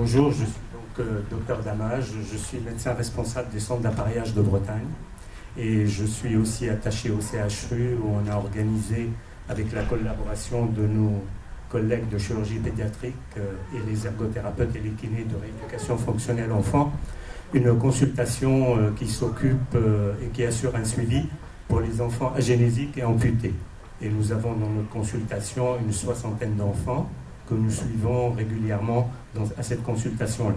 Bonjour, je suis donc docteur Damage, je suis médecin responsable des centres d'appareillage de Bretagne et je suis aussi attaché au CHRU où on a organisé, avec la collaboration de nos collègues de chirurgie pédiatrique et les ergothérapeutes et les kinés de rééducation fonctionnelle enfant, une consultation qui s'occupe et qui assure un suivi pour les enfants agénésiques et amputés. Et nous avons dans notre consultation une 60aine d'enfants que nous suivons régulièrement à cette consultation-là.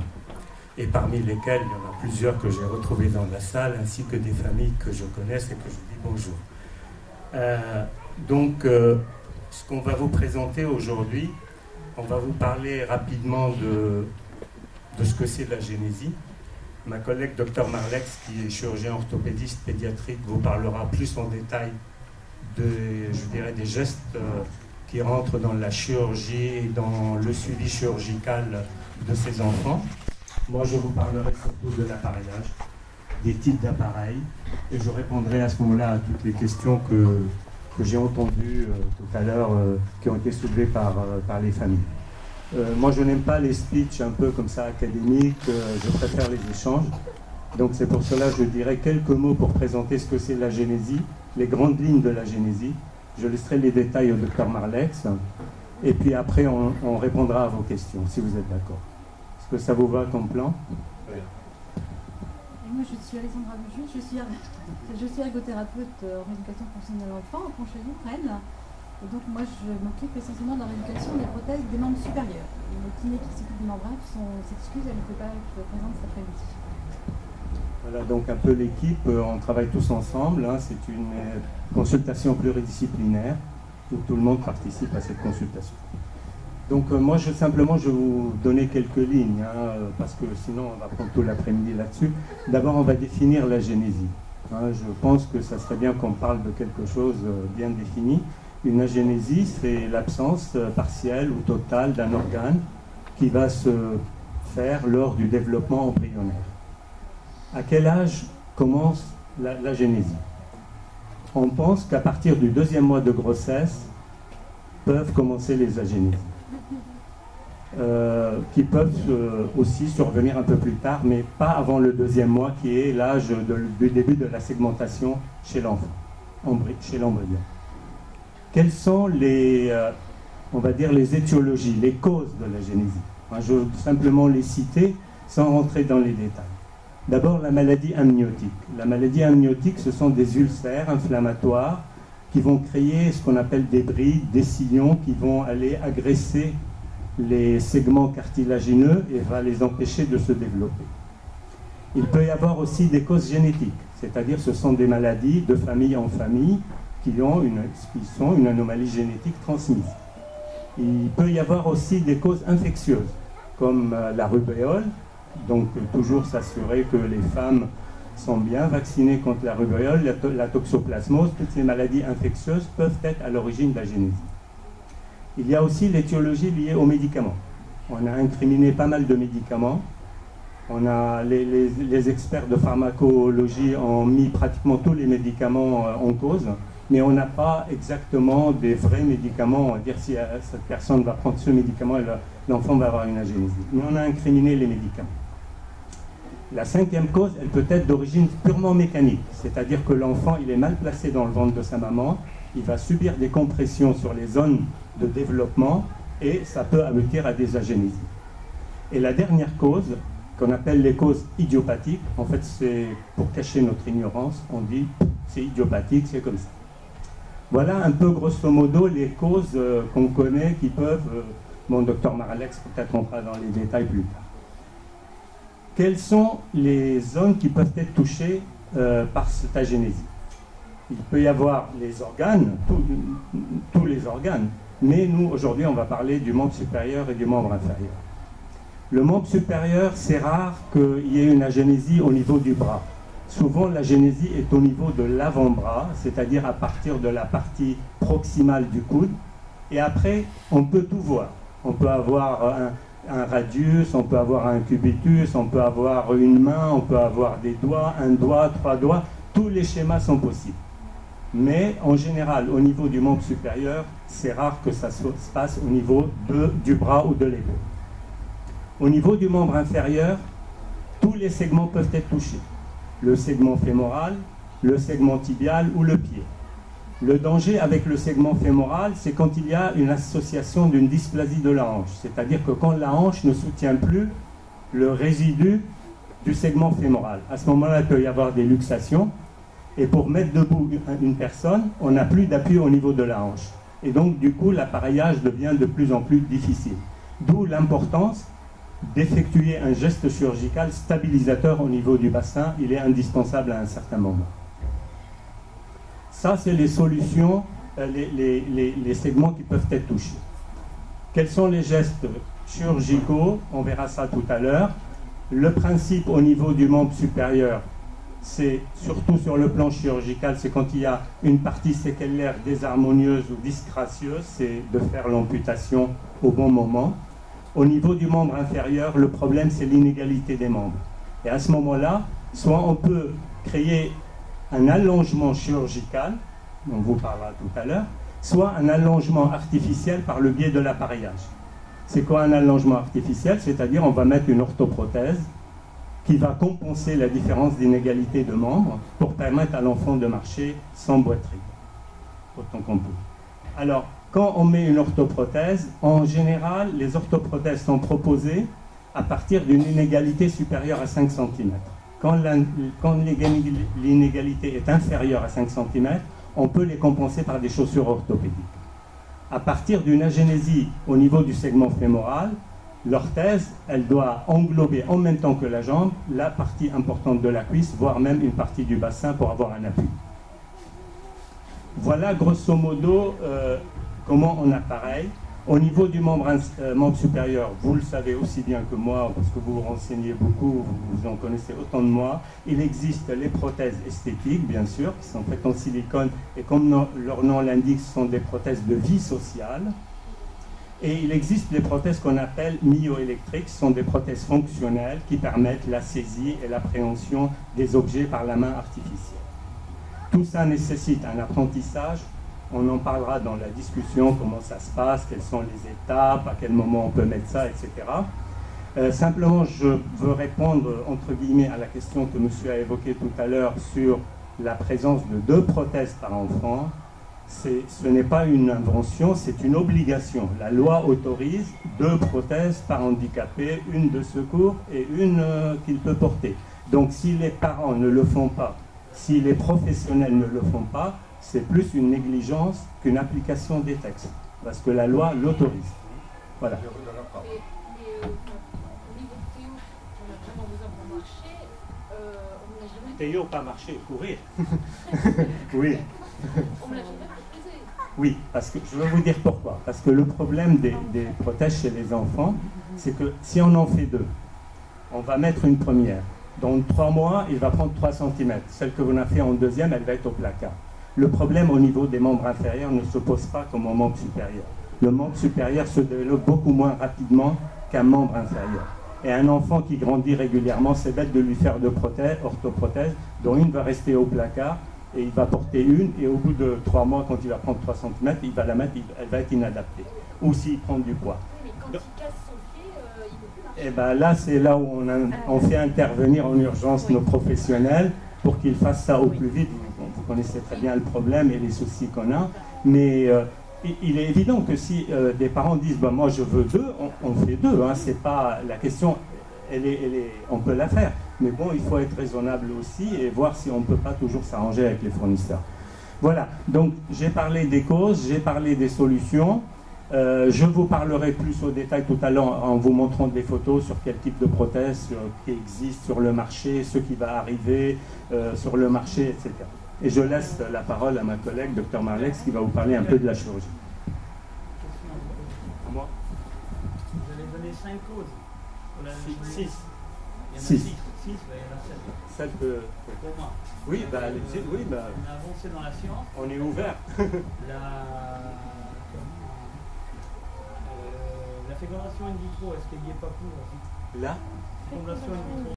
Et parmi lesquels, il y en a plusieurs que j'ai retrouvés dans la salle, ainsi que des familles que je connaisse et que je dis bonjour. Ce qu'on va vous présenter aujourd'hui, on va vous parler rapidement de ce que c'est l'agénésie. Ma collègue Dr Marlex, qui est chirurgien orthopédiste pédiatrique, vous parlera plus en détail des gestes qui rentrent dans la chirurgie et dans le suivi chirurgical de ces enfants. Moi, je vous parlerai surtout de l'appareillage, des types d'appareils, et je répondrai à ce moment-là à toutes les questions que j'ai entendues tout à l'heure, qui ont été soulevées par les familles. Moi, je n'aime pas les speeches un peu comme ça académiques, je préfère les échanges. Donc c'est pour cela que je dirai quelques mots pour présenter ce que c'est l'agénésie, les grandes lignes de l'agénésie. Je laisserai les détails au docteur Marlex, et puis après on répondra à vos questions, si vous êtes d'accord. Est-ce que ça vous va comme plan? Oui. Et moi je suis Alexandra Buchus, je suis ergothérapeute en rééducation fonctionnelle enfant au Pontchaillou, Rennes. Et donc moi je m'occupe essentiellement de la rééducation des prothèses des membres supérieurs. Le kiné qui s'occupe du membrane s'excuse, elle ne peut pas être présente cet après-midi. Voilà donc un peu l'équipe, on travaille tous ensemble, hein, c'est une consultation pluridisciplinaire où tout le monde participe à cette consultation. Donc moi je vais vous donner quelques lignes, hein, parce que sinon on va prendre tout l'après-midi là-dessus. D'abord on va définir l'agénésie. Hein, je pense que ça serait bien qu'on parle de quelque chose bien défini. Une agénésie, c'est l'absence partielle ou totale d'un organe qui va se faire lors du développement embryonnaire. À quel âge commence l'agénésie? On pense qu'à partir du 2e mois de grossesse peuvent commencer les agénésies, qui peuvent aussi survenir un peu plus tard, mais pas avant le 2e mois, qui est l'âge du début de la segmentation chez l'enfant, chez l'embryon. Quelles sont les étiologies, les causes de l'agénésie? Je vais simplement les citer sans rentrer dans les détails. D'abord, la maladie amniotique. La maladie amniotique, ce sont des ulcères inflammatoires qui vont créer ce qu'on appelle des brides, des sillons qui vont aller agresser les segments cartilagineux et va les empêcher de se développer. Il peut y avoir aussi des causes génétiques, c'est-à-dire ce sont des maladies de famille en famille qui sont une anomalie génétique transmise. Il peut y avoir aussi des causes infectieuses, comme la rubéole. Donc toujours s'assurer que les femmes sont bien vaccinées contre la rubéole, la toxoplasmose, toutes ces maladies infectieuses peuvent être à l'origine de l'agénésie. Il y a aussi l'étiologie liée aux médicaments. On a incriminé pas mal de médicaments. Les experts de pharmacologie ont mis pratiquement tous les médicaments en cause, mais on n'a pas exactement des vrais médicaments. On va dire si cette personne va prendre ce médicament, l'enfant va avoir une agénésie. Mais on a incriminé les médicaments. La 5e cause, elle peut être d'origine purement mécanique, c'est-à-dire que l'enfant, il est mal placé dans le ventre de sa maman, il va subir des compressions sur les zones de développement et ça peut aboutir à des agénésies. Et la dernière cause, qu'on appelle les causes idiopathiques, en fait c'est pour cacher notre ignorance, on dit c'est idiopathique, c'est comme ça. Voilà un peu grosso modo les causes qu'on connaît qui peuvent, mon docteur Marlex peut-être rentrera dans les détails plus tard. Quelles sont les zones qui peuvent être touchées par cette agénésie? Il peut y avoir les organes, tous les organes, mais nous aujourd'hui on va parler du membre supérieur et du membre inférieur. Le membre supérieur, c'est rare qu'il y ait une agénésie au niveau du bras. Souvent l'agénésie est au niveau de l'avant-bras, c'est-à-dire à partir de la partie proximale du coude, et après on peut tout voir. On peut avoir un radius, on peut avoir un cubitus, on peut avoir une main, on peut avoir des doigts, un doigt, 3 doigts, tous les schémas sont possibles. Mais en général, au niveau du membre supérieur, c'est rare que ça se passe au niveau du bras ou de l'épaule. Au niveau du membre inférieur, tous les segments peuvent être touchés. Le segment fémoral, le segment tibial ou le pied. Le danger avec le segment fémoral, c'est quand il y a une association d'une dysplasie de la hanche. C'est-à-dire que quand la hanche ne soutient plus le résidu du segment fémoral. À ce moment-là, il peut y avoir des luxations. Et pour mettre debout une personne, on n'a plus d'appui au niveau de la hanche. Et donc, du coup, l'appareillage devient de plus en plus difficile. D'où l'importance d'effectuer un geste chirurgical stabilisateur au niveau du bassin. Il est indispensable à un certain moment. Ça, c'est les solutions, les segments qui peuvent être touchés. Quels sont les gestes chirurgicaux? On verra ça tout à l'heure. Le principe au niveau du membre supérieur, c'est surtout sur le plan chirurgical, c'est quand il y a une partie séquellaire désharmonieuse ou disgracieuse, c'est de faire l'amputation au bon moment. Au niveau du membre inférieur, le problème, c'est l'inégalité des membres. Et à ce moment-là, soit on peut créer un allongement chirurgical, on vous parlera tout à l'heure, soit un allongement artificiel par le biais de l'appareillage. C'est quoi un allongement artificiel? C'est-à-dire on va mettre une orthoprothèse qui va compenser la différence d'inégalité de membres pour permettre à l'enfant de marcher sans boiterie, autant qu'on peut. Alors, quand on met une orthoprothèse, en général, les orthoprothèses sont proposées à partir d'une inégalité supérieure à 5 cm. Quand l'inégalité est inférieure à 5 cm, on peut les compenser par des chaussures orthopédiques. À partir d'une agénésie au niveau du segment fémoral, l'orthèse, elle doit englober en même temps que la jambe la partie importante de la cuisse, voire même une partie du bassin pour avoir un appui. Voilà grosso modo comment on appareille. Au niveau du membre supérieur, vous le savez aussi bien que moi, parce que vous vous renseignez beaucoup, vous en connaissez autant de moi, il existe les prothèses esthétiques, bien sûr, qui sont faites en silicone, et comme leur nom l'indique, ce sont des prothèses de vie sociale. Et il existe les prothèses qu'on appelle myoélectriques, ce sont des prothèses fonctionnelles qui permettent la saisie et l'appréhension des objets par la main artificielle. Tout ça nécessite un apprentissage. On en parlera dans la discussion, comment ça se passe, quelles sont les étapes, à quel moment on peut mettre ça, etc. Simplement, je veux répondre, entre guillemets, à la question que monsieur a évoquée tout à l'heure sur la présence de 2 prothèses par enfant. Ce n'est pas une invention, c'est une obligation. La loi autorise 2 prothèses par handicapé, une de secours et une qu'il peut porter. Donc si les parents ne le font pas, si les professionnels ne le font pas, c'est plus une négligence qu'une application des textes, parce que la loi l'autorise. Voilà. Mais au niveau de Théo, on a vraiment besoin pour marcher, on n'a jamais... Théo, pas marcher, courir. Oui. On me l'a jamais proposé. Oui, parce que je vais vous dire pourquoi. Parce que le problème des prothèses chez les enfants, c'est que si on en fait 2, on va mettre une première. Dans 3 mois, il va prendre 3 cm. Celle que vous avez fait en deuxième, elle va être au placard. Le problème au niveau des membres inférieurs ne se pose pas comme au membre supérieur. Le membre supérieur se développe beaucoup moins rapidement qu'un membre inférieur. Et un enfant qui grandit régulièrement, c'est bête de lui faire 2 orthoprothèses, dont une va rester au placard, et il va porter une, et au bout de 3 mois, quand il va prendre 3 cm, il va la mettre, elle va être inadaptée. Ou s'il prend du poids. Oui, mais quand il casse son pied, il ne peut plus marcher. Et bien là, c'est là où on fait intervenir en urgence nos professionnels pour qu'ils fassent ça au plus vite. Vous connaissez très bien le problème et les soucis qu'on a. Mais il est évident que si des parents disent bah, « moi je veux 2 », on fait 2. Hein, c'est pas, la question, on peut la faire. Mais bon, il faut être raisonnable aussi et voir si on ne peut pas toujours s'arranger avec les fournisseurs. Voilà, donc j'ai parlé des causes, j'ai parlé des solutions. Je vous parlerai plus au détail tout à l'heure en vous montrant des photos sur quel type de prothèses qui existent sur le marché, ce qui va arriver sur le marché, etc. Et je laisse la parole à ma collègue, Dr Marlex, qui va vous parler un peu de la chirurgie. À moi. Vous avez donné 5 causes. 6. Il y en a 6. 6, il y en a 7. Celle que... Pour moi. Oui, bah, oui, bah, On a avancé dans la science. on est ouvert. La fécondation in vitro, est-ce qu'il n'y est pas pour aussi? Là, Fécondation in vitro.